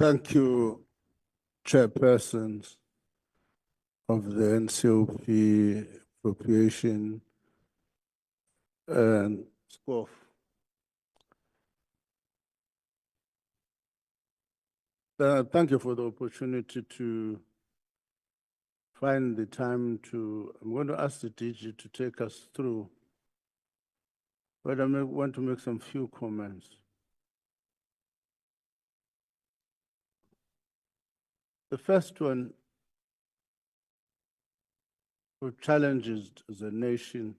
Thank you, chairpersons of the NCOP Appropriation and SCOF. Thank you for the opportunity to find the time to, I'm going to ask the DG to take us through, but I want to make some few comments. The first one, for challenges as a nation,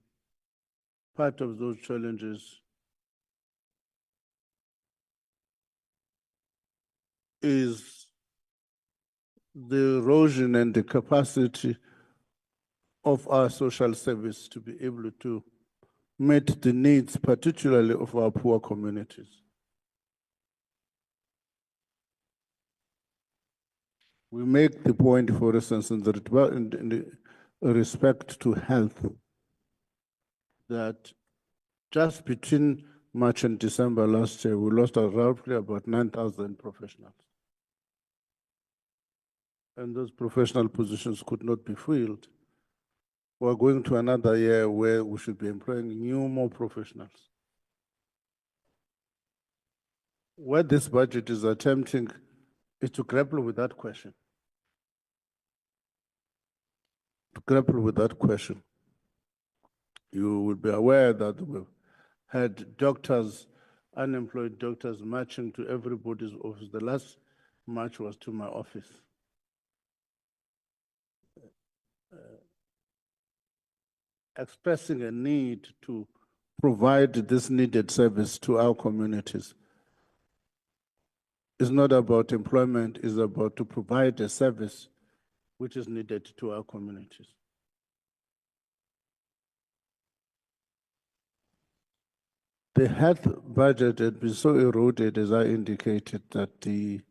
part of those challenges is the erosion and the capacity of our social service to be able to meet the needs, particularly of our poor communities. We make the point, for instance, in the respect to health, that just between March and December last year, we lost roughly about 9,000 professionals. And those professional positions could not be filled. We're going to another year where we should be employing more professionals. What this budget is attempting is to grapple with that question. To grapple with that question. You will be aware that we've had doctors, unemployed doctors, marching to everybody's office. The last march was to my office. Expressing a need to provide this needed service to our communities. It's not about employment, it's about to provide a service which is needed to our communities. The health budget had been so eroded, as I indicated, that the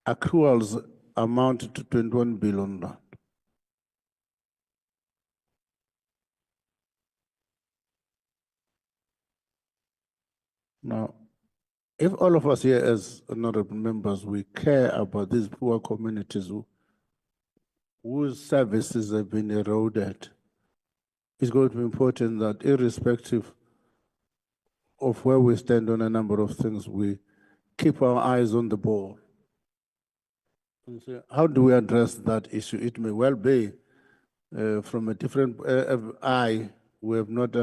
accruals amounted to 21 billion. Now, if all of us here as honorable members, we care about these poor communities whose services have been eroded, it's going to be important that irrespective of where we stand on a number of things, we keep our eyes on the ball. And so how do we address that issue? It may well be from a different eye, we have not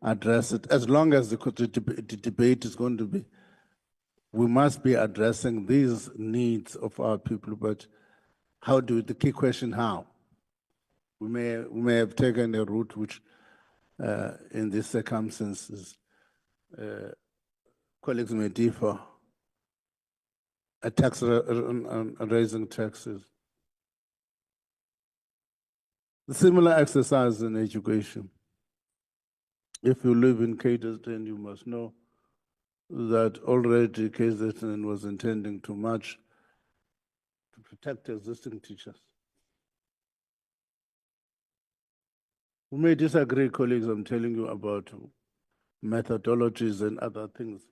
addressed it. As long as the debate is going to be, we must be addressing these needs of our people, but how do, the key question, how? We may have taken a route which, in these circumstances, colleagues may differ. A tax raising taxes. The similar exercise in education. If you live in KZN, you must know that already KZN was intending to march to protect existing teachers. We may disagree, colleagues, I'm telling you about methodologies and other things,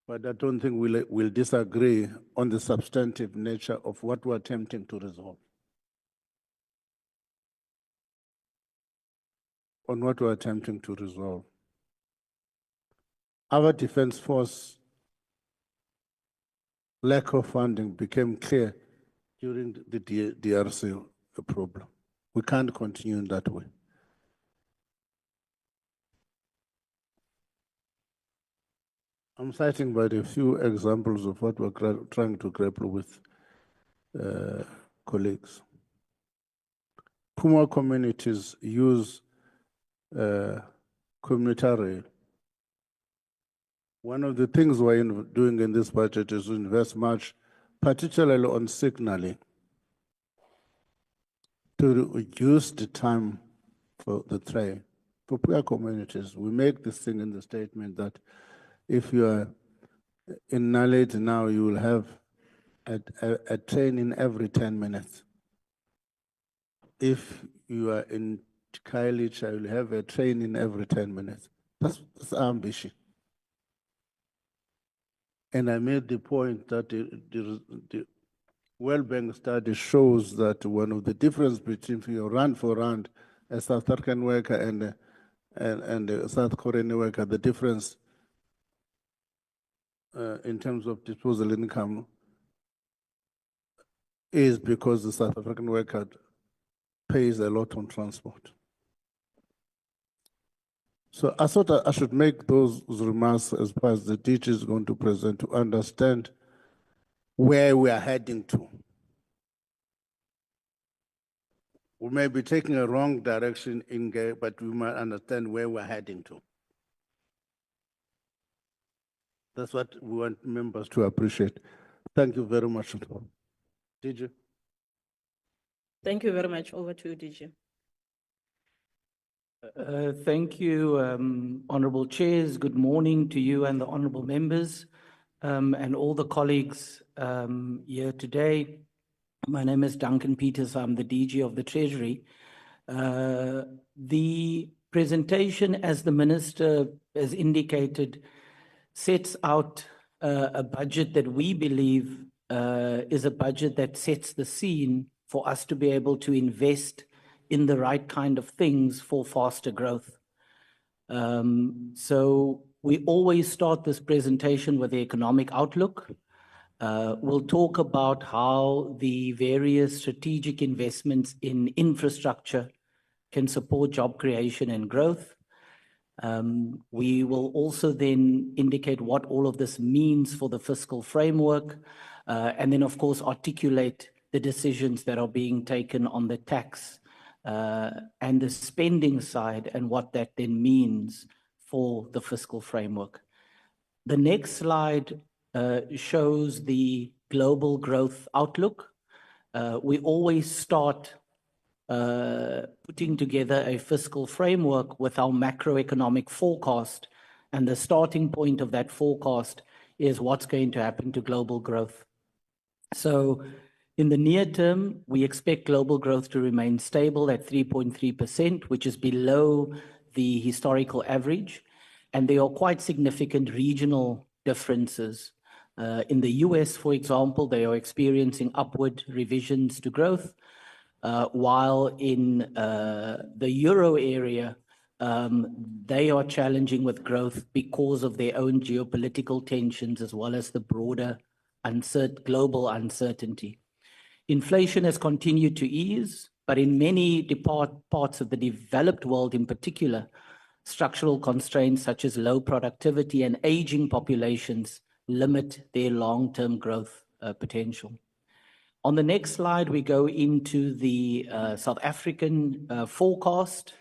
but I don't think we'll disagree on the substantive nature of what we're attempting to resolve. On what we're attempting to resolve. Our defense force lack of funding became clear during the DRC problem. We can't continue in that way. I'm citing but a few examples of what we're trying to grapple with, colleagues. Poor communities use commuter rail. One of the things we're doing in this budget is to invest much, particularly on signaling, to reduce the time for the train. For poor communities, we make this thing in the statement that if you are in Naledi now, you will have a train in every 10 minutes. If you are in Khayelitsha, you will have a train in every 10 minutes. That's our ambition. And I made the point that the World Bank study shows that one of the difference between your rand for rand, a South African worker and a South Korean worker, the difference in terms of disposable income is because the South African worker pays a lot on transport. So I thought I should make those remarks as far as the DG is going to present to understand where we are heading to. We may be taking a wrong direction but we might understand where we're heading to. That's what we want members to appreciate. Thank you very much. DG. Thank you very much. Over to you, DG. Thank you, Honourable Chairs. Good morning to you and the Honourable Members and all the colleagues here today. My name is Duncan Peters. I'm the DG of the Treasury. The presentation, as the Minister has indicated, sets out a budget that we believe is a budget that sets the scene for us to be able to invest in the right kind of things for faster growth. So we always start this presentation with the economic outlook. We'll talk about how the various strategic investments in infrastructure can support job creation and growth. We will also then indicate what all of this means for the fiscal framework, and then, of course, articulate the decisions that are being taken on the tax and the spending side and what that then means for the fiscal framework. The next slide shows the global growth outlook. We always start putting together a fiscal framework with our macroeconomic forecast, and the starting point of that forecast is what's going to happen to global growth. So in the near term, we expect global growth to remain stable at 3.3%, which is below the historical average. And there are quite significant regional differences. In the US, for example, they are experiencing upward revisions to growth, while in the euro area, they are challenging with growth because of their own geopolitical tensions as well as the broader global uncertainty. Inflation has continued to ease, but in many parts of the developed world in particular, structural constraints such as low productivity and aging populations limit their long-term growth potential. On the next slide, we go into the South African forecast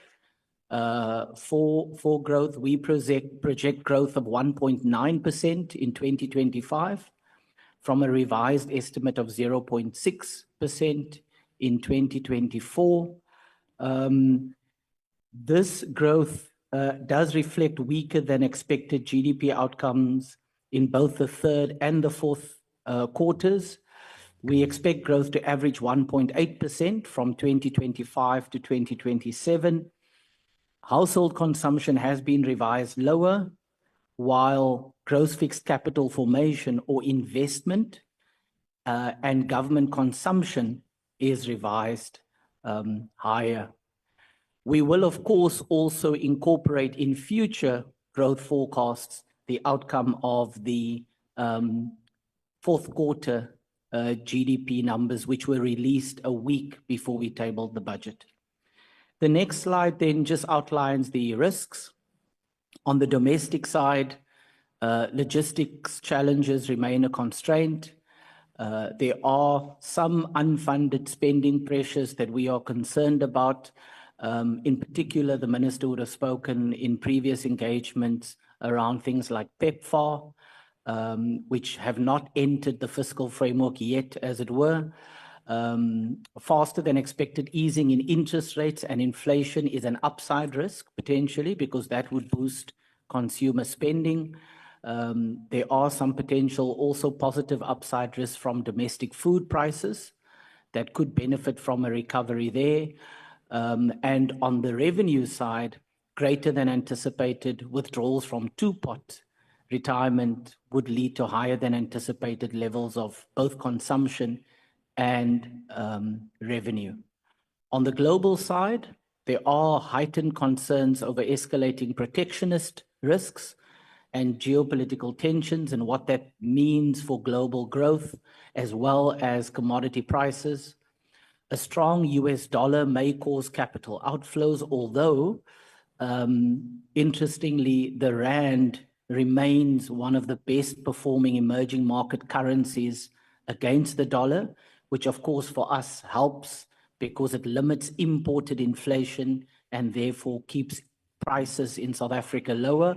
for growth. We project growth of 1.9% in 2025 from a revised estimate of 0.6% in 2024. This growth does reflect weaker than expected GDP outcomes in both the third and the fourth quarters. We expect growth to average 1.8% from 2025 to 2027. Household consumption has been revised lower, while gross fixed capital formation or investment and government consumption is revised higher. We will, of course, also incorporate in future growth forecasts the outcome of the fourth quarter GDP numbers, which were released a week before we tabled the budget. The next slide then just outlines the risks. On the domestic side, logistics challenges remain a constraint. There are some unfunded spending pressures that we are concerned about. In particular, the Minister would have spoken in previous engagements around things like PEPFAR, which have not entered the fiscal framework yet, as it were. Faster than expected easing in interest rates and inflation is an upside risk, potentially, because that would boost consumer spending. There are some potential also positive upside risks from domestic food prices that could benefit from a recovery there. And on the revenue side, greater than anticipated withdrawals from two-pot retirement would lead to higher than anticipated levels of both consumption and revenue. On the global side, there are heightened concerns over escalating protectionist risks and geopolitical tensions and what that means for global growth, as well as commodity prices. A strong US dollar may cause capital outflows, although, interestingly, the rand remains one of the best performing emerging market currencies against the dollar, which of course for us helps because it limits imported inflation and therefore keeps prices in South Africa lower.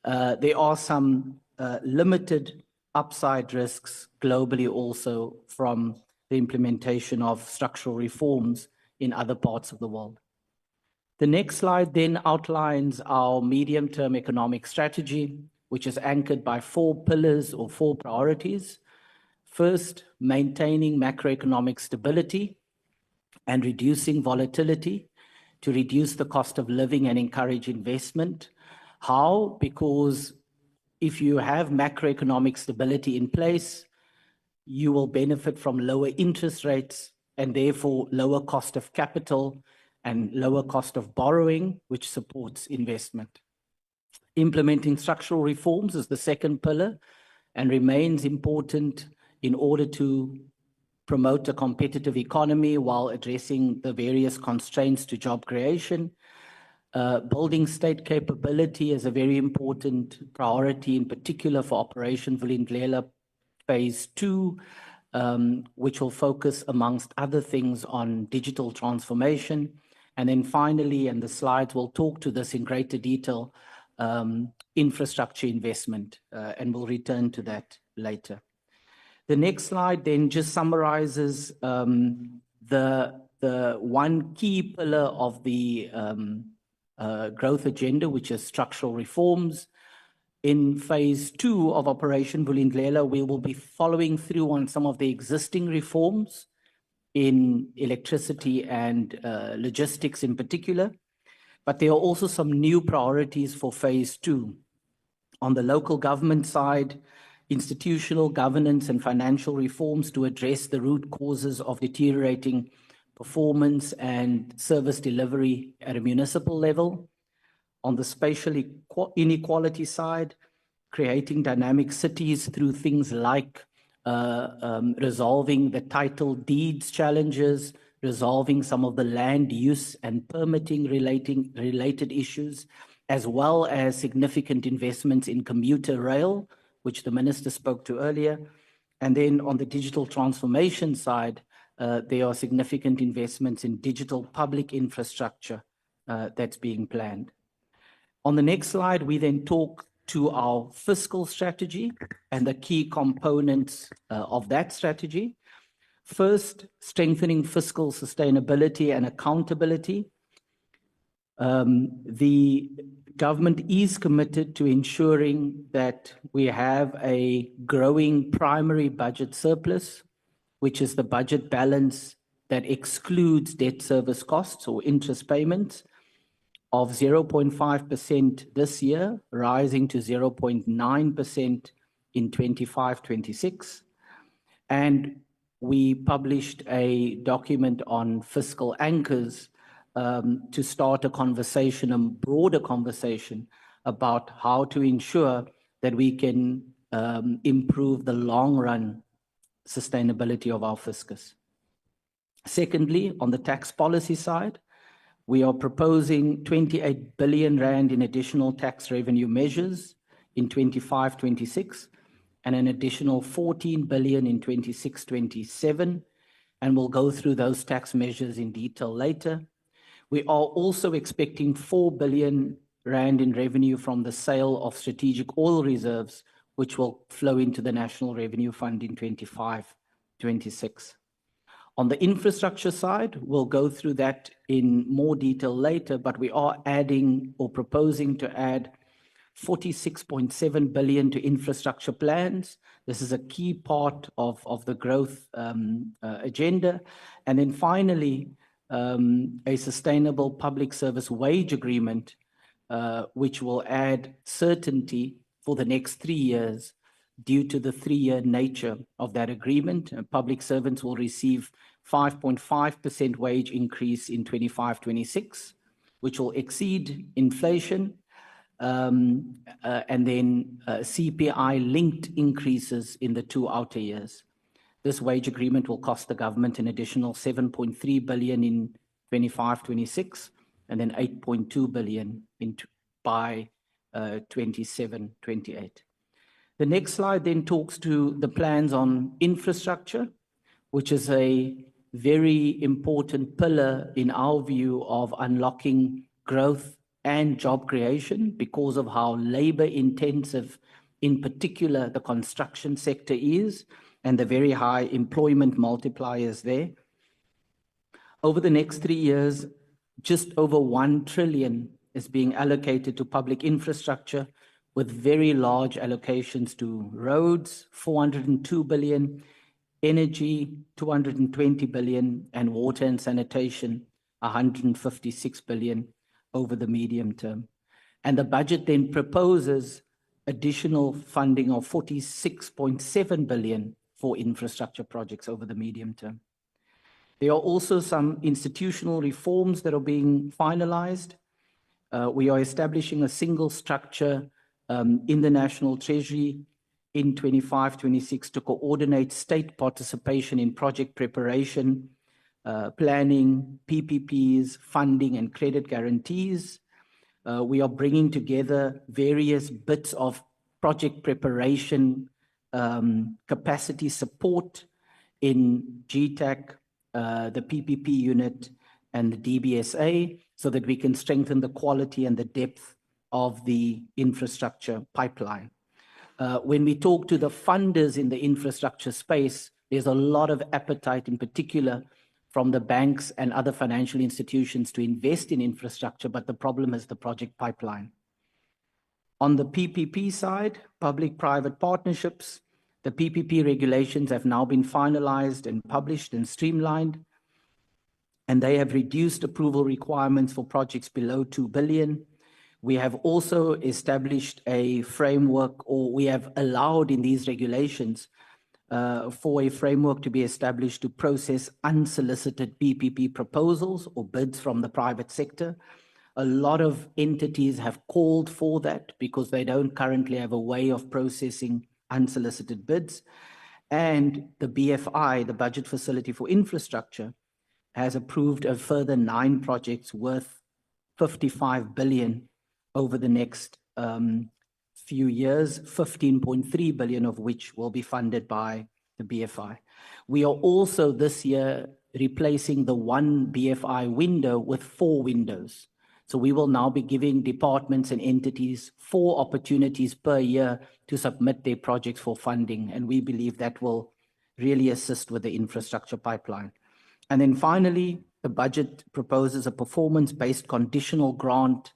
There are some limited upside risks globally also from the implementation of structural reforms in other parts of the world. The next slide then outlines our medium-term economic strategy, which is anchored by 4 pillars or 4 priorities. First, maintaining macroeconomic stability and reducing volatility to reduce the cost of living and encourage investment. How? Because if you have macroeconomic stability in place, you will benefit from lower interest rates and therefore lower cost of capital and lower cost of borrowing, which supports investment. Implementing structural reforms is the second pillar and remains important in order to promote a competitive economy while addressing the various constraints to job creation. Building state capability is a very important priority, in particular for Operation Vulindlela Phase 2, which will focus, amongst other things, on digital transformation. And then finally, and the slides will talk to this in greater detail, infrastructure investment, and we'll return to that later. The next slide then just summarizes the one key pillar of the growth agenda, which is structural reforms. In phase 2 of Operation Vulindlela, we will be following through on some of the existing reforms in electricity and logistics in particular, but there are also some new priorities for phase 2. On the local government side, institutional governance and financial reforms to address the root causes of deteriorating performance and service delivery at a municipal level. On the spatial inequality side, creating dynamic cities through things like resolving the title deeds challenges, resolving some of the land use and permitting related issues, as well as significant investments in commuter rail, which the minister spoke to earlier. And then on the digital transformation side, there are significant investments in digital public infrastructure that's being planned. On the next slide, we then talk to our fiscal strategy and the key components of that strategy. First, strengthening fiscal sustainability and accountability. The government is committed to ensuring that we have a growing primary budget surplus, which is the budget balance that excludes debt service costs or interest payments, of 0.5% this year, rising to 0.9% in 25-26. And we published a document on fiscal anchors to start a conversation, a broader conversation about how to ensure that we can improve the long-run sustainability of our fiscus. Secondly, on the tax policy side, we are proposing 28 billion rand in additional tax revenue measures in 25-26 and an additional 14 billion in 26-27, and we'll go through those tax measures in detail later. We are also expecting 4 billion rand in revenue from the sale of strategic oil reserves, which will flow into the National Revenue Fund in 25-26. On the infrastructure side, we'll go through that in more detail later, but we are adding or proposing to add 46.7 billion to infrastructure plans. This is a key part of the growth agenda. And then finally, a sustainable public service wage agreement, which will add certainty for the next 3 years due to the 3-year nature of that agreement. Public servants will receive 5.5% wage increase in 25-26, which will exceed inflation, and then CPI-linked increases in the 2 outer years. This wage agreement will cost the government an additional 7.3 billion in 25-26, and then 8.2 billion by 27-28. The next slide then talks to the plans on infrastructure, which is a very important pillar in our view of unlocking growth and job creation because of how labor intensive, in particular, the construction sector is, and the very high employment multipliers there. Over the next 3 years, just over 1 trillion is being allocated to public infrastructure, with very large allocations to roads, 402 billion, energy, 220 billion, and water and sanitation, 156 billion over the medium term. And the budget then proposes additional funding of 46.7 billion for infrastructure projects over the medium term. There are also some institutional reforms that are being finalized. We are establishing a single structure in the National Treasury in 25-26 to coordinate state participation in project preparation, planning, PPPs, funding, and credit guarantees. We are bringing together various bits of project preparation capacity support in GTAC, the PPP unit, and the DBSA, so that we can strengthen the quality and the depth of the infrastructure pipeline. When we talk to the funders in the infrastructure space, there's a lot of appetite, in particular, from the banks and other financial institutions to invest in infrastructure, but the problem is the project pipeline. On the PPP side, public-private partnerships, the PPP regulations have now been finalized and published and streamlined, and they have reduced approval requirements for projects below 2 billion. We have also established a framework, or we have allowed in these regulations for a framework to be established to process unsolicited PPP proposals or bids from the private sector. A lot of entities have called for that because they don't currently have a way of processing unsolicited bids. And the BFI, the Budget Facility for Infrastructure, has approved a further 9 projects worth 55 billion over the next few years, 15.3 billion of which will be funded by the BFI. We are also this year replacing the 1 BFI window with 4 windows. So we will now be giving departments and entities 4 opportunities per year to submit their projects for funding. And we believe that will really assist with the infrastructure pipeline. And then finally, the budget proposes a performance-based conditional grant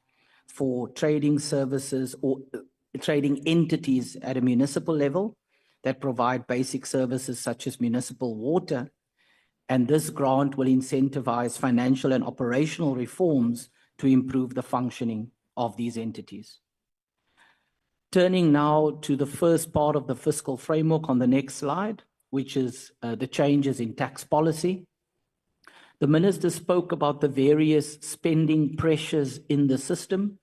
for trading services or trading entities at a municipal level that provide basic services such as municipal water. And this grant will incentivize financial and operational reforms to improve the functioning of these entities. Turning now to the first part of the fiscal framework on the next slide, which is the changes in tax policy. The minister spoke about the various spending pressures in the system,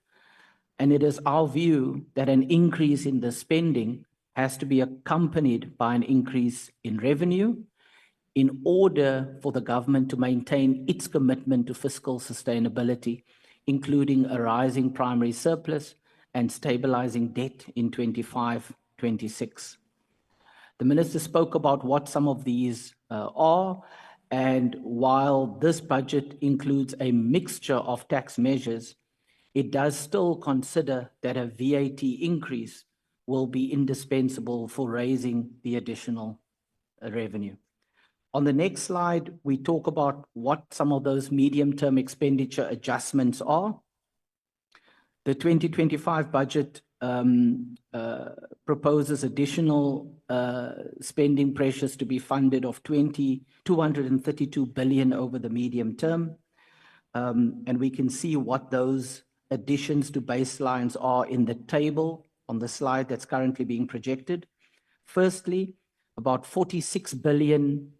and it is our view that an increase in the spending has to be accompanied by an increase in revenue in order for the government to maintain its commitment to fiscal sustainability, including a rising primary surplus and stabilizing debt in 25-26. The minister spoke about what some of these are, and while this budget includes a mixture of tax measures, it does still consider that a VAT increase will be indispensable for raising the additional revenue. On the next slide, we talk about what some of those medium-term expenditure adjustments are. The 2025 budget proposes additional spending pressures to be funded of 232 billion over the medium term. And we can see what those additions to baselines are in the table on the slide that's currently being projected. Firstly, about 46 billion,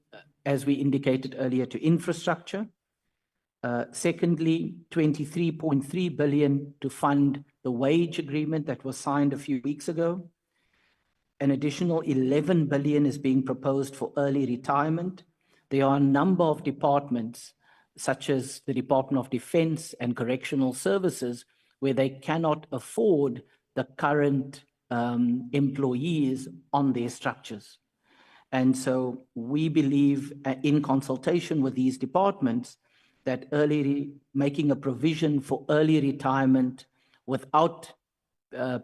as we indicated earlier, to infrastructure. Secondly, 23.3 billion to fund the wage agreement that was signed a few weeks ago. An additional 11 billion is being proposed for early retirement. There are a number of departments, such as the Department of Defense and Correctional Services, where they cannot afford the current employees on their structures. And so we believe, in consultation with these departments, that making a provision for early retirement without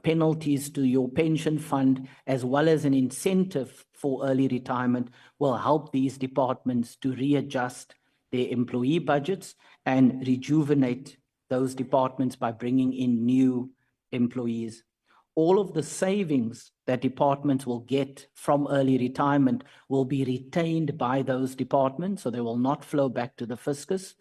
penalties to your pension fund, as well as an incentive for early retirement, will help these departments to readjust their employee budgets and rejuvenate those departments by bringing in new employees. All of the savings that departments will get from early retirement will be retained by those departments, so they will not flow back to the fiscus.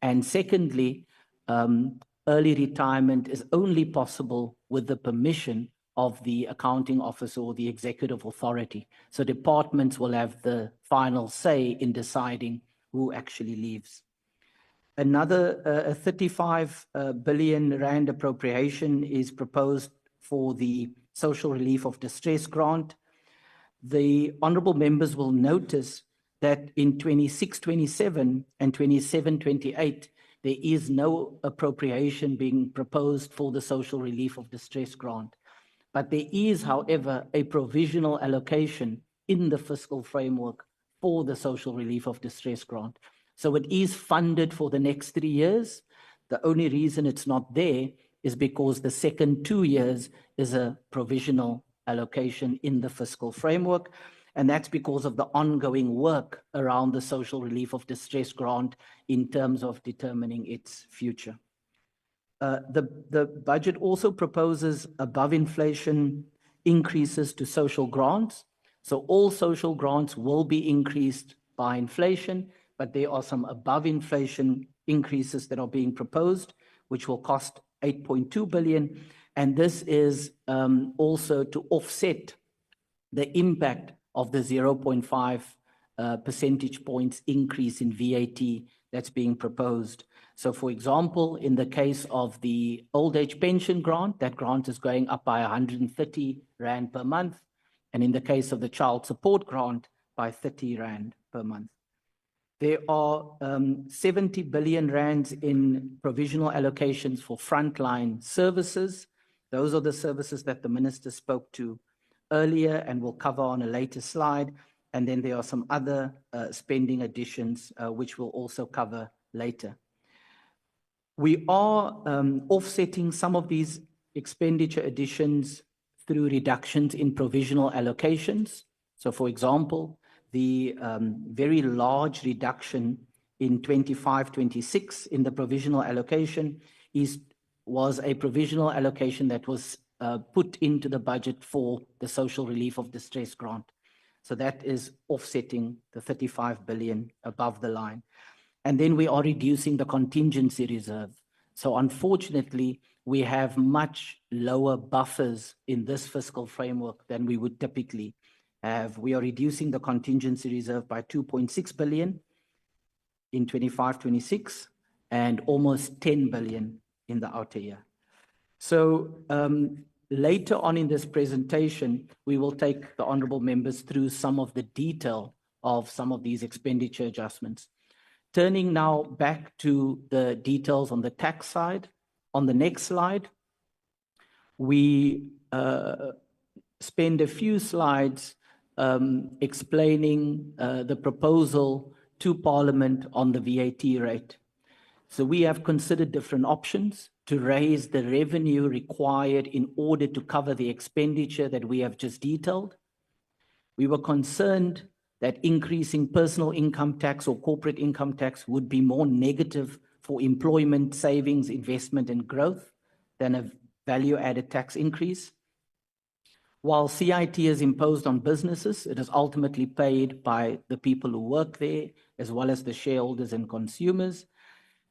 And secondly, early retirement is only possible with the permission of the accounting officer or the executive authority. So departments will have the final say in deciding who actually leaves. Another 35 billion rand appropriation is proposed for the Social Relief of Distress Grant. The honourable members will notice that in 26-27 and 27-28, there is no appropriation being proposed for the Social Relief of Distress Grant. But there is, however, a provisional allocation in the fiscal framework for the Social Relief of Distress Grant. So it is funded for the next 3 years. The only reason it's not there is because the second 2 years is a provisional allocation in the fiscal framework. And that's because of the ongoing work around the Social Relief of Distress Grant in terms of determining its future. The budget also proposes above inflation increases to social grants. So all social grants will be increased by inflation, but there are some above inflation increases that are being proposed, which will cost 8.2 billion. And this is also to offset the impact of the 0.5 percentage points increase in VAT that's being proposed. So for example, in the case of the old age pension grant, that grant is going up by 130 Rand per month. And in the case of the child support grant, by 30 Rand per month. There are 70 billion rands in provisional allocations for frontline services. Those are the services that the minister spoke to earlier and will cover on a later slide. And then there are some other spending additions, which we'll also cover later. We are offsetting some of these expenditure additions through reductions in provisional allocations. So for example, the very large reduction in 25-26 in the provisional allocation was a provisional allocation that was put into the budget for the Social Relief of Distress Grant. So that is offsetting the 35 billion above the line. And then we are reducing the contingency reserve. So unfortunately, we have much lower buffers in this fiscal framework than we would typically have. We are reducing the contingency reserve by 2.6 billion in 25-26 and almost 10 billion in the outer year. So later on in this presentation, we will take the honourable members through some of the detail of some of these expenditure adjustments. Turning now back to the details on the tax side. On the next slide, we spend a few slides explaining the proposal to Parliament on the VAT rate. So we have considered different options to raise the revenue required in order to cover the expenditure that we have just detailed. We were concerned that increasing personal income tax or corporate income tax would be more negative for employment, savings, investment, and growth than a value-added tax increase. While CIT is imposed on businesses, it is ultimately paid by the people who work there, as well as the shareholders and consumers.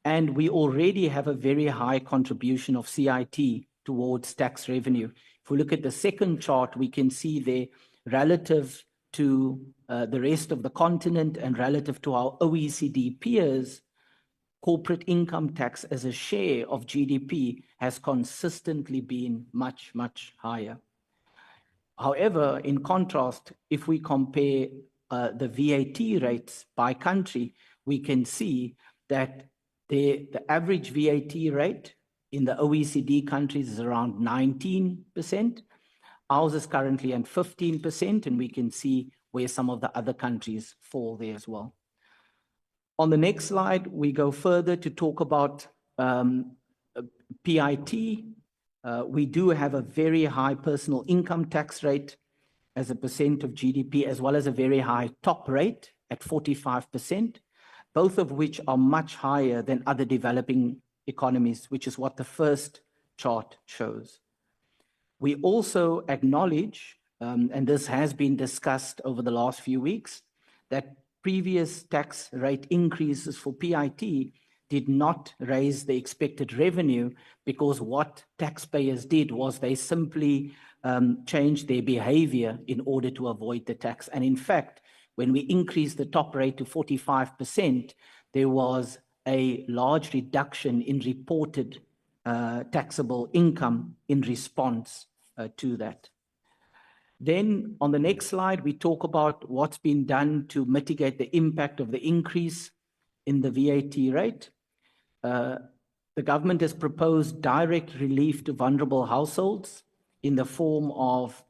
And we already have a very high contribution of CIT towards tax revenue. If we look at the second chart, we can see there relative to the rest of the continent and relative to our OECD peers, corporate income tax as a share of GDP has consistently been much, much higher. However, in contrast, if we compare the VAT rates by country, we can see that the average VAT rate in the OECD countries is around 19%. Ours is currently at 15%, and we can see where some of the other countries fall there as well. On the next slide, we go further to talk about PIT. We do have a very high personal income tax rate as a percent of GDP, as well as a very high top rate at 45%, both of which are much higher than other developing economies, which is what the first chart shows. We also acknowledge, and this has been discussed over the last few weeks, that previous tax rate increases for PIT did not raise the expected revenue, because what taxpayers did was they simply changed their behavior in order to avoid the tax. And in fact, when we increased the top rate to 45%, there was a large reduction in reported taxable income in response to that. Then on the next slide, we talk about what's been done to mitigate the impact of the increase in the VAT rate. The government has proposed direct relief to vulnerable households in the form of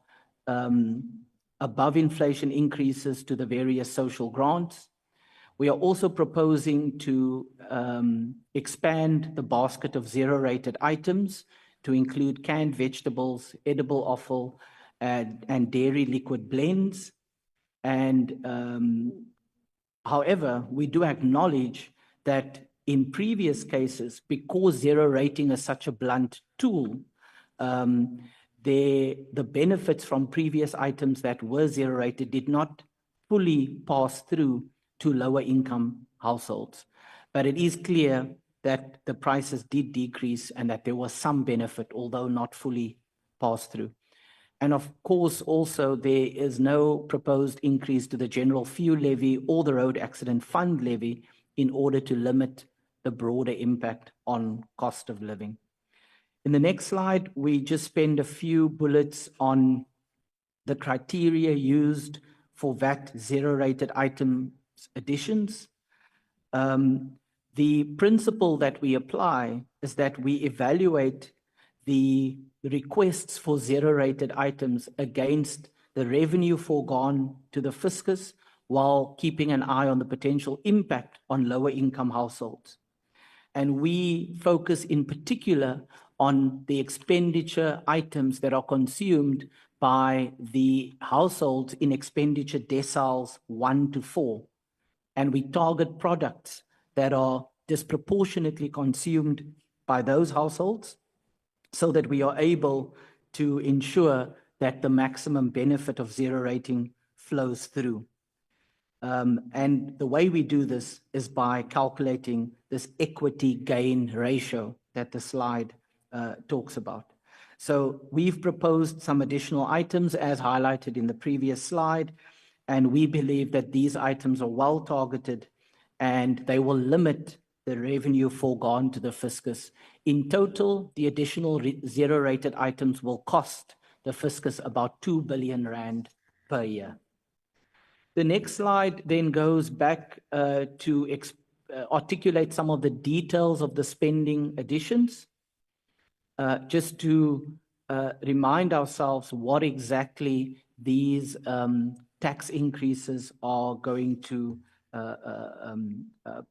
above inflation increases to the various social grants. We are also proposing to expand the basket of zero-rated items to include canned vegetables, edible offal, and dairy liquid blends. And however, we do acknowledge that in previous cases, because zero rating is such a blunt tool, the benefits from previous items that were zero rated did not fully pass through to lower income households. But it is clear that the prices did decrease and that there was some benefit, although not fully passed through. And of course, also, there is no proposed increase to the general fuel levy or the road accident fund levy in order to limit the broader impact on cost of living. In the next slide, we just spend a few bullets on the criteria used for VAT zero-rated items additions. The principle that we apply is that we evaluate the requests for zero-rated items against the revenue foregone to the fiscus, while keeping an eye on the potential impact on lower income households. And we focus in particular on the expenditure items that are consumed by the households in expenditure deciles 1 to 4. And we target products that are disproportionately consumed by those households, so that we are able to ensure that the maximum benefit of zero rating flows through. And the way we do this is by calculating this equity gain ratio that the slide talks about. So we've proposed some additional items as highlighted in the previous slide, and we believe that these items are well targeted and they will limit the revenue foregone to the fiscus. In total, the additional zero-rated items will cost the fiscus about 2 billion rand per year. The next slide then goes back to articulate some of the details of the spending additions, just to remind ourselves what exactly these tax increases are going to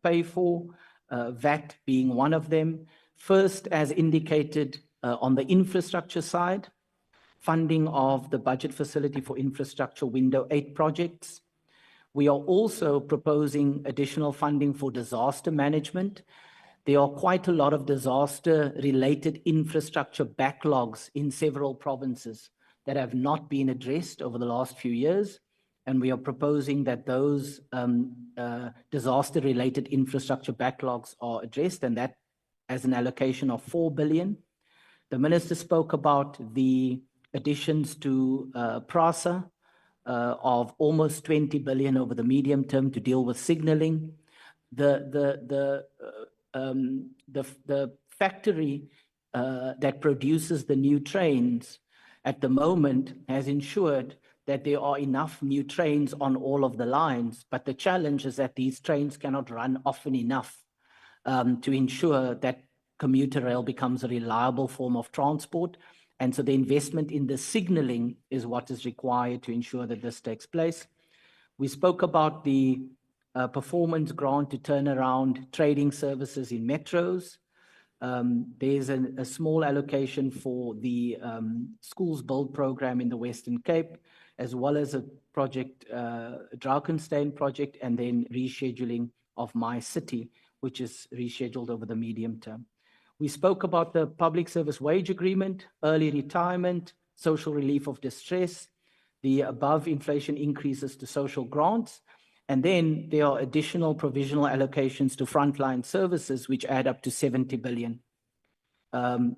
pay for, VAT being one of them. First, as indicated on the infrastructure side, funding of the budget facility for infrastructure Window 8 projects. We are also proposing additional funding for disaster management. There are quite a lot of disaster-related infrastructure backlogs in several provinces that have not been addressed over the last few years, and we are proposing that those disaster-related infrastructure backlogs are addressed, and that as an allocation of 4 billion. The Minister spoke about the additions to PRASA of almost 20 billion over the medium term to deal with signaling. The factory that produces the new trains at the moment has ensured that there are enough new trains on all of the lines, but the challenge is that these trains cannot run often enough to ensure that commuter rail becomes a reliable form of transport. And so the investment in the signaling is what is required to ensure that this takes place. We spoke about the performance grant to turn around trading services in metros. There's a small allocation for the schools build program in the Western Cape, as well as a project, Drakenstein project, and then rescheduling of My City, which is rescheduled over the medium term. We spoke about the public service wage agreement, early retirement, social relief of distress, the above inflation increases to social grants, and then there are additional provisional allocations to frontline services, which add up to 70 billion.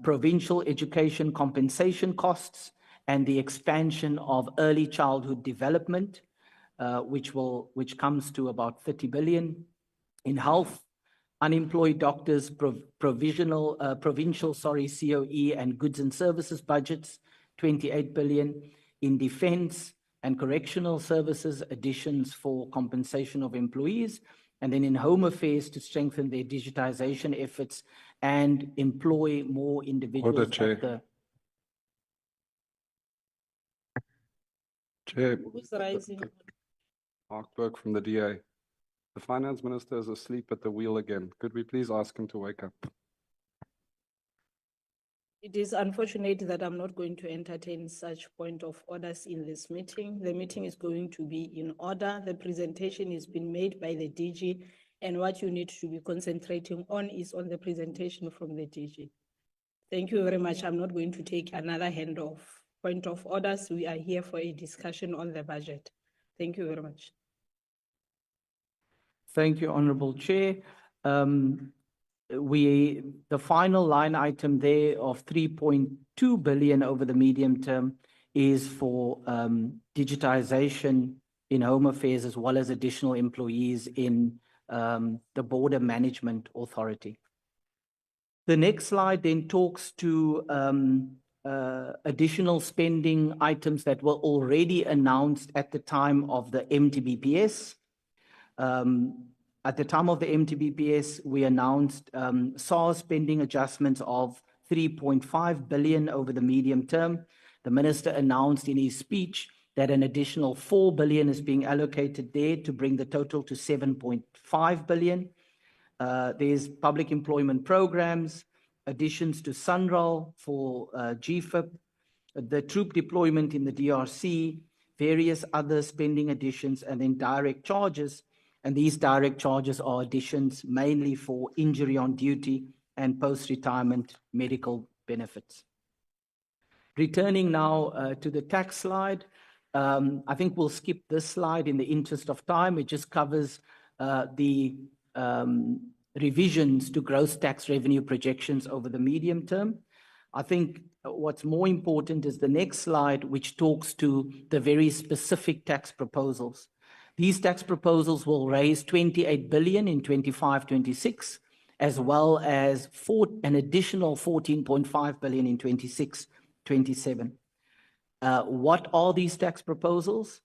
Provincial education compensation costs and the expansion of early childhood development, which comes to about 30 billion. In health, unemployed doctors, provincial COE and goods and services budgets, 28 billion. In defense and correctional services, additions for compensation of employees. And then in home affairs to strengthen their digitization efforts and employ more individuals. Order, Chair. Chair, Who's rising? Mark Burke from the DA. The finance minister is asleep at the wheel again. Could we please ask him to wake up? It is unfortunate that I'm not going to entertain such point of orders in this meeting. The meeting is going to be in order. The presentation has been made by the DG, and what you need to be concentrating on is on the presentation from the DG. Thank you very much. I'm not going to take another handoff. Point of orders, we are here for a discussion on the budget. Thank you very much. Thank you, Honorable Chair. The final line item there of 3.2 billion over the medium term is for digitization in home affairs, as well as additional employees in the Border Management Authority. The next slide then talks to additional spending items that were already announced at the time of the MTBPS. At the time of the MTBPS, we announced SARS spending adjustments of 3.5 billion over the medium term. The minister announced in his speech that an additional 4 billion is being allocated there to bring the total to 7.5 billion. There's public employment programs, additions to SUNRAL for GFIP, the troop deployment in the DRC, various other spending additions, and then direct charges. And these direct charges are additions mainly for injury on duty and post-retirement medical benefits. Returning now to the tax slide, I think we'll skip this slide in the interest of time. It just covers the revisions to gross tax revenue projections over the medium term. I think what's more important is the next slide, which talks to the very specific tax proposals. These tax proposals will raise 28 billion in 25-26, as well as an additional 14.5 billion in 26-27. What are these tax proposals?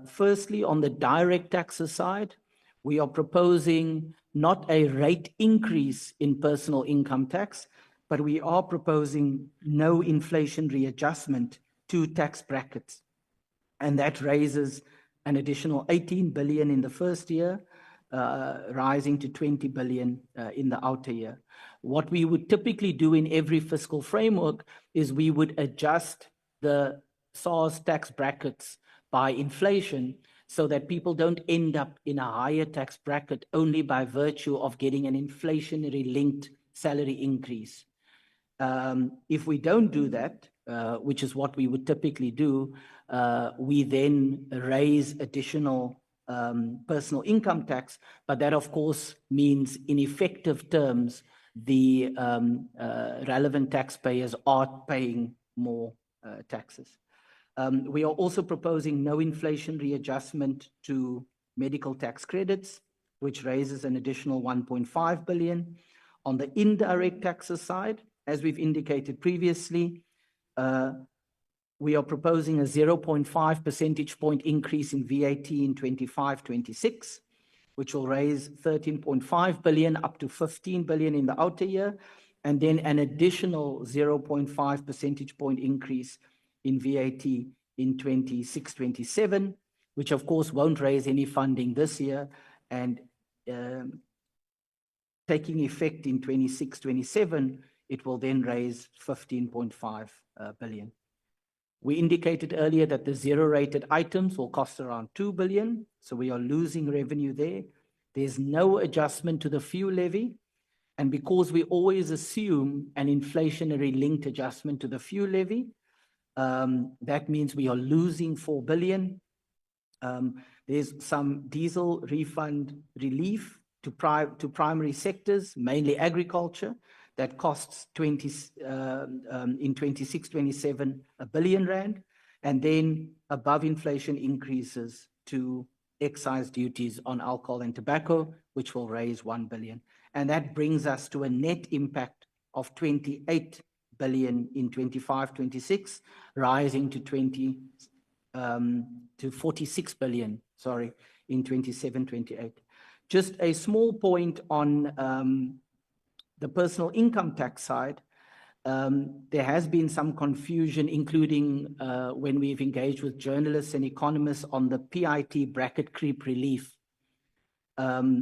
Firstly, on the direct taxes side, we are proposing not a rate increase in personal income tax, but we are proposing no inflation readjustment to tax brackets. And that raises an additional 18 billion in the first year, rising to 20 billion in the outer year. What we would typically do in every fiscal framework is we would adjust the SARS tax brackets by inflation so that people don't end up in a higher tax bracket only by virtue of getting an inflationary linked salary increase. If we don't do that, which is what we would typically do, we then raise additional personal income tax, but that of course means in effective terms, the relevant taxpayers are paying more taxes. We are also proposing no inflation readjustment to medical tax credits, which raises an additional 1.5 billion. On the indirect taxes side, as we've indicated previously, we are proposing a 0.5 percentage point increase in VAT in 25-26, which will raise 13.5 billion up to 15 billion in the outer year, and then an additional 0.5 percentage point increase in VAT in 26-27, which of course won't raise any funding this year, and taking effect in 26-27, it will then raise 15.5 billion. We indicated earlier that the zero-rated items will cost around 2 billion, so we are losing revenue there. There's no adjustment to the fuel levy, and because we always assume an inflationary linked adjustment to the fuel levy, that means we are losing 4 billion. There's some diesel refund relief to primary sectors, mainly agriculture, that costs in 26-27 R1 billion, and then above inflation increases to excise duties on alcohol and tobacco, which will raise 1 billion. And that brings us to a net impact of 28 billion in 25-26, rising to 46 billion, sorry, in 27-28. Just a small point on the personal income tax side. There has been some confusion, including when we've engaged with journalists and economists on the PIT bracket creep relief. There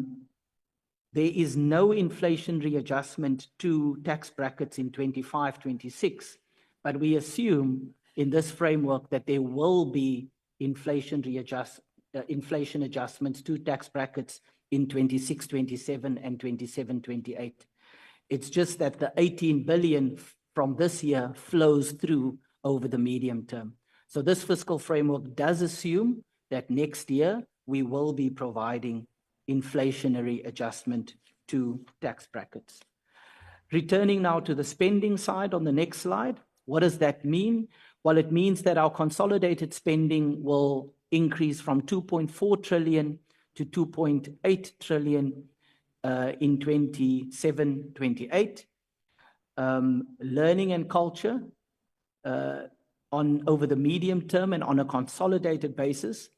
is no inflation readjustment to tax brackets in 25-26, but we assume in this framework that there will be inflation adjustments to tax brackets in 26-27 and 27-28. It's just that the 18 billion from this year flows through over the medium term. So this fiscal framework does assume that next year we will be providing inflationary adjustment to tax brackets. Returning now to the spending side on the next slide, what does that mean? Well, it means that our consolidated spending will increase from 2.4 trillion to 2.8 trillion in 27-28. Learning and culture over the medium term and on a consolidated basis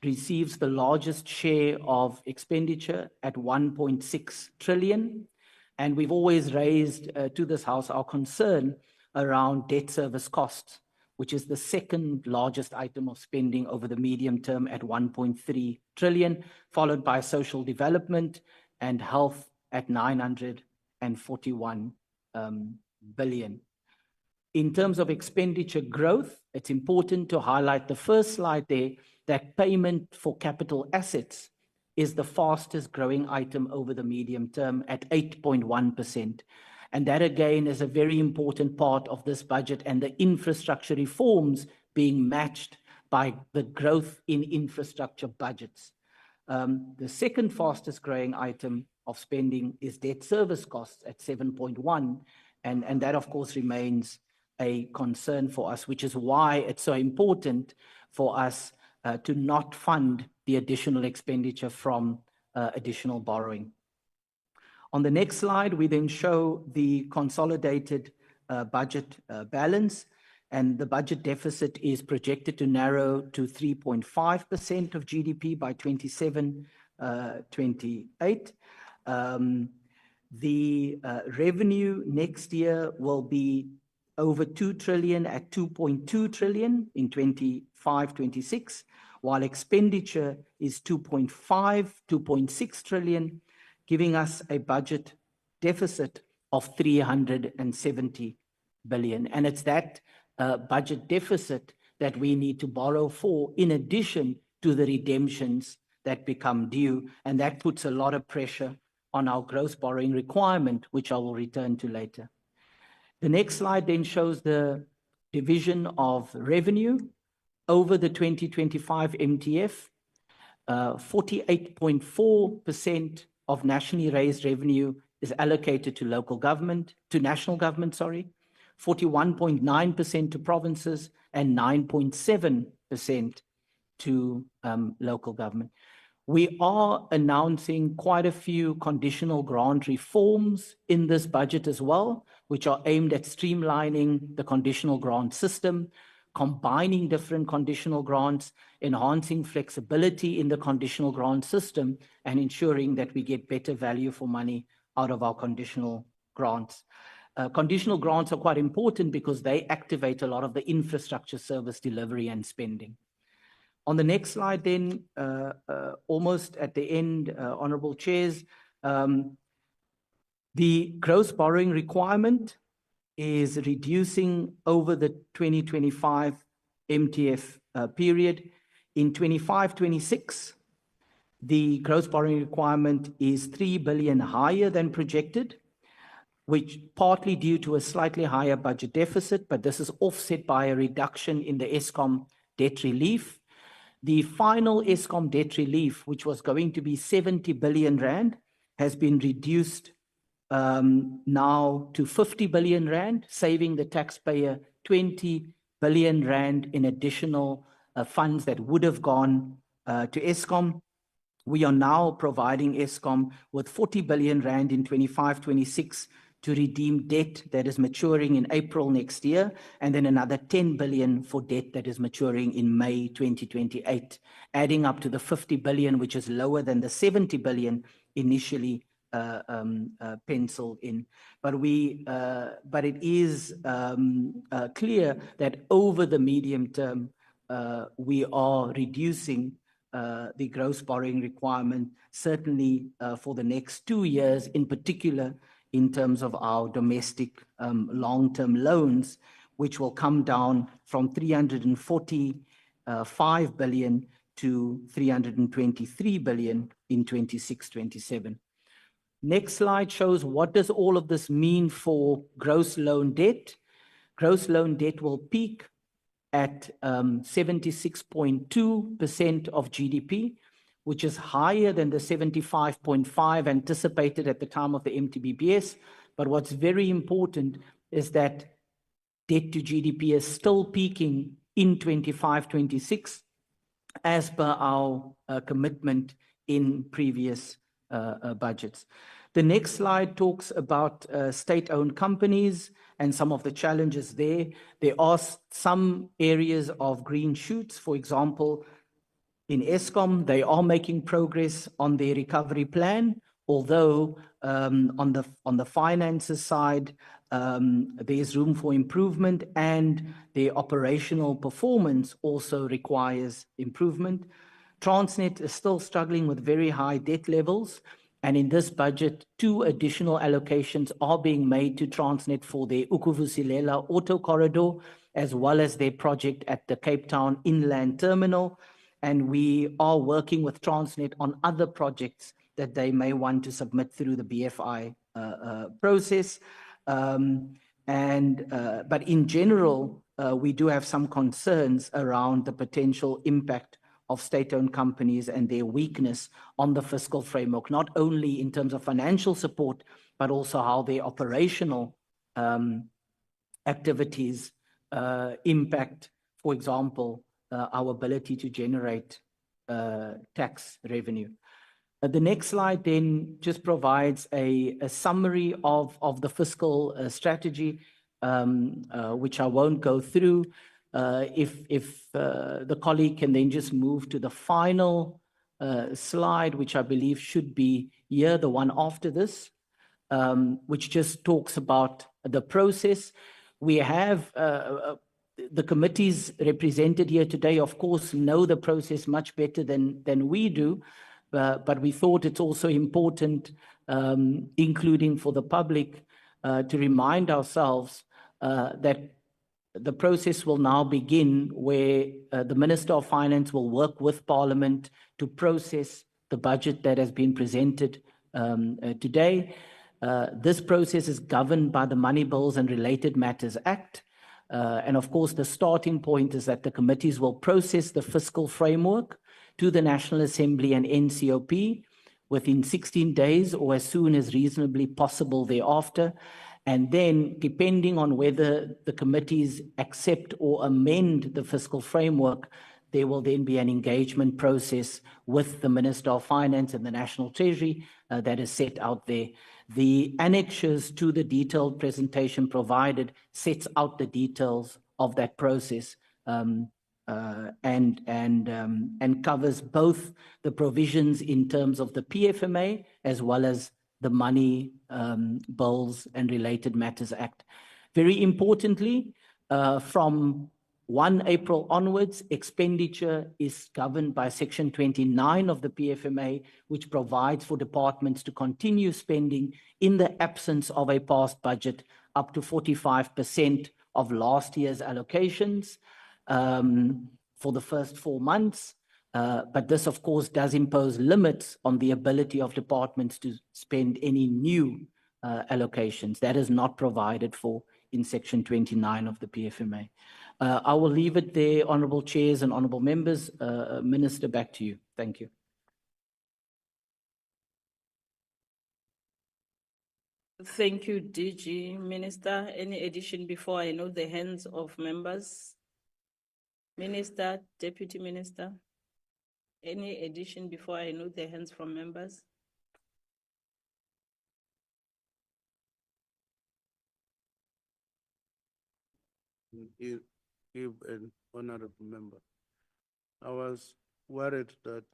receives the largest share of expenditure at 1.6 trillion. And we've always raised to this House our concern around debt service costs, which is the second largest item of spending over the medium term at 1.3 trillion, followed by social development and health at 941 billion. In terms of expenditure growth, it's important to highlight the first slide there, that payment for capital assets is the fastest growing item over the medium term at 8.1%. And that again is a very important part of this budget and the infrastructure reforms being matched by the growth in infrastructure budgets. The second fastest growing item of spending is debt service costs at 7.1%. And that of course remains a concern for us, which is why it's so important for us to not fund the additional expenditure from additional borrowing. On the next slide, we then show the consolidated budget balance, and the budget deficit is projected to narrow to 3.5% of GDP by 27-28. The revenue next year will be over 2 trillion at 2.2 trillion in 25-26, while expenditure is 2.6 trillion, giving us a budget deficit of 370 billion. And it's that budget deficit that we need to borrow for, in addition to the redemptions that become due. And that puts a lot of pressure on our gross borrowing requirement, which I will return to later. The next slide then shows the division of revenue over the 2025 MTF. 48.4% of nationally raised revenue is allocated to national government, sorry. 41.9% to provinces, and 9.7% to local government. We are announcing quite a few conditional grant reforms in this budget as well, which are aimed at streamlining the conditional grant system, combining different conditional grants, enhancing flexibility in the conditional grant system, and ensuring that we get better value for money out of our conditional grants. Conditional grants are quite important because they activate a lot of the infrastructure service delivery and spending. On the next slide then, almost at the end, Honourable Chairs, the gross borrowing requirement is reducing over the 2025 MTF period. In 25-26, the gross borrowing requirement is 3 billion higher than projected, which partly due to a slightly higher budget deficit, but this is offset by a reduction in the Eskom debt relief. The final Eskom debt relief, which was going to be 70 billion rand, has been reduced now to 50 billion rand, saving the taxpayer 20 billion rand in additional funds that would have gone to Eskom. We are now providing Eskom with 40 billion rand in 25-26 to redeem debt that is maturing in April next year, and then another 10 billion for debt that is maturing in May 2028, adding up to the 50 billion, which is lower than the 70 billion initially penciled in. But it is clear that over the medium term, we are reducing the gross borrowing requirement, certainly for the next 2 years, in particular in terms of our domestic long-term loans, which will come down from 345 billion to 323 billion in 26-27. Next slide shows what does all of this mean for gross loan debt. Gross loan debt will peak at 76.2% of GDP, which is higher than the 75.5% anticipated at the time of the MTBPS. But what's very important is that debt to GDP is still peaking in 25-26, as per our commitment in previous budgets. The next slide talks about state-owned companies and some of the challenges there. There are some areas of green shoots. For example, in Eskom, they are making progress on their recovery plan, although on the finances side, there's room for improvement, and their operational performance also requires improvement. Transnet is still struggling with very high debt levels, and in this budget, 2 additional allocations are being made to Transnet for their Ukuvusilela Auto Corridor, as well as their project at the Cape Town Inland Terminal. And we are working with Transnet on other projects that they may want to submit through the BFI process. But in general, we do have some concerns around the potential impact of state-owned companies and their weakness on the fiscal framework, not only in terms of financial support, but also how their operational activities impact, for example, our ability to generate tax revenue. The next slide then just provides a summary of the fiscal strategy, which I won't go through. If the colleague can then just move to the final slide, which I believe should be here, the one after this, which just talks about the process. We have the committees represented here today, of course, know the process much better than we do, but we thought it's also important, including for the public, to remind ourselves that the process will now begin where the Minister of Finance will work with Parliament to process the budget that has been presented today. This process is governed by the Money Bills and Related Matters Act. And of course, the starting point is that the committees will process the fiscal framework to the National Assembly and NCOP within 16 days or as soon as reasonably possible thereafter. And then, depending on whether the committees accept or amend the fiscal framework, there will then be an engagement process with the Minister of Finance and the National Treasury that is set out there. The annexures to the detailed presentation provided sets out the details of that process and covers both the provisions in terms of the PFMA as well as the Money, Bills and Related Matters Act. Very importantly, from 1 April onwards, expenditure is governed by Section 29 of the PFMA, which provides for departments to continue spending in the absence of a passed budget up to 45% of last year's allocations for the first 4 months. But this, of course, does impose limits on the ability of departments to spend any new allocations. That is not provided for in Section 29 of the PFMA. I will leave it there, Honourable Chairs and Honourable Members. Minister, back to you. Thank you. Thank you, DG. Minister, any addition before I note the hands of members? Minister, Deputy Minister, any addition before I note the hands from members? Give an honorable member. I was worried that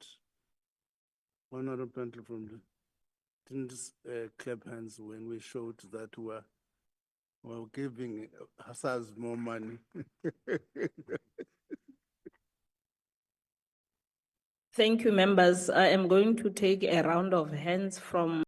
honorable from the didn't clap hands when we showed that we're giving Hassas more money. Thank you, members. I am going to take a round of hands from